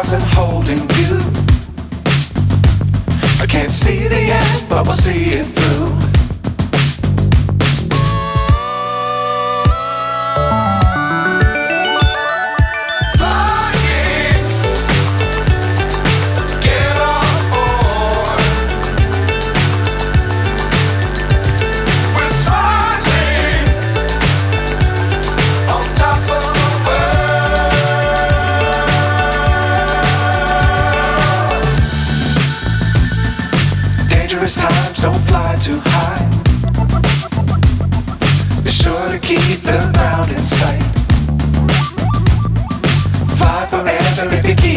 stars and holding you. I can't see the end, but we'll see it through. Times don't fly too high. Be sure to keep the ground in sight. Fly forever if you keep